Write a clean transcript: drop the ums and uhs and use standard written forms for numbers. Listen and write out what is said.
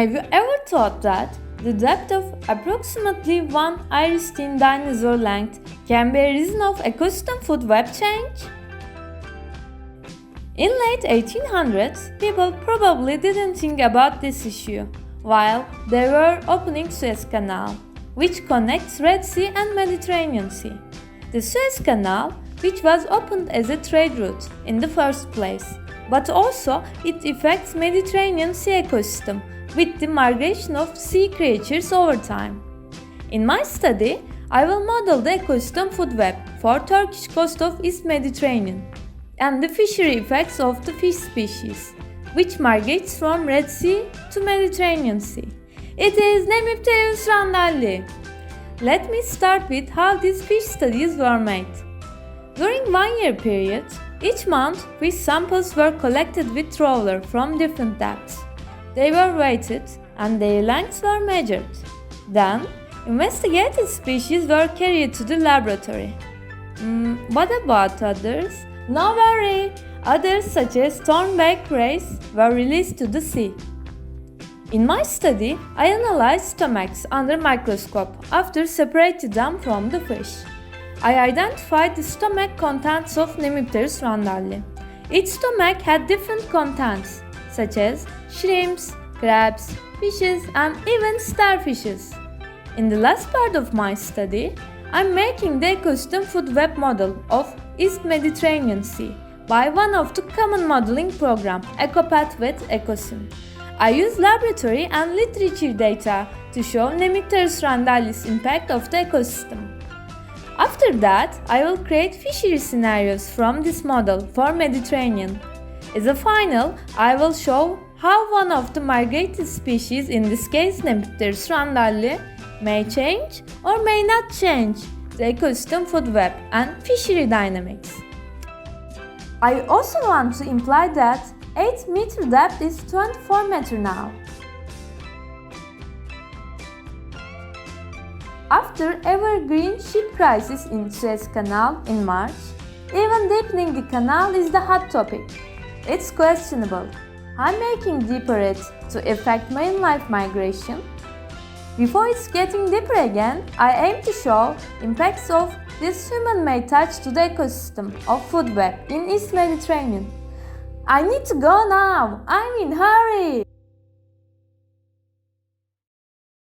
Have you ever thought that the depth of approximately one iris-thin dinosaur length can be a reason of ecosystem food web change? In late 1800s, people probably didn't think about this issue, while they were opening Suez Canal, which connects Red Sea and Mediterranean Sea. The Suez Canal, which was opened as a trade route in the first place, but also it affects Mediterranean Sea ecosystem with the migration of sea creatures over time. In my study, I will model the ecosystem food web for Turkish coast of East Mediterranean and the fishery effects of the fish species, which migrates from Red Sea to Mediterranean Sea. It is METU randalli. Let me start with how these fish studies were made. During 1 year period, each month fish samples were collected with trawler from different depths. They were weighted and their lengths were measured. Then, investigated species were carried to the laboratory. What about others? No worry! Others such as thornback rays were released to the sea. In my study, I analyzed stomachs under microscope after separating them from the fish. I identified the stomach contents of Nemipterus randalli. Each stomach had different contents, such as shrimps, crabs, fishes, and even starfishes. In the last part of my study, I'm making the ecosystem food web model of East Mediterranean Sea by one of the common modeling program, EcoPath with Ecosim. I use laboratory and literature data to show Nemipterus randalli's impact of the ecosystem. After that, I will create fishery scenarios from this model for Mediterranean. As a final, I will show how one of the migrated species, in this case Nemipterus randalli, may change or may not change the ecosystem food web and fishery dynamics. I also want to imply that 8 meter depth is 24 meter now. After evergreen ship crisis in Suez Canal in March, even deepening the canal is the hot topic. It's questionable. I'm making deeper it to affect marine life migration. Before it's getting deeper again, I aim to show impacts of this human-made touch to the ecosystem of food web in East Mediterranean. I need to go now. I'm in hurry.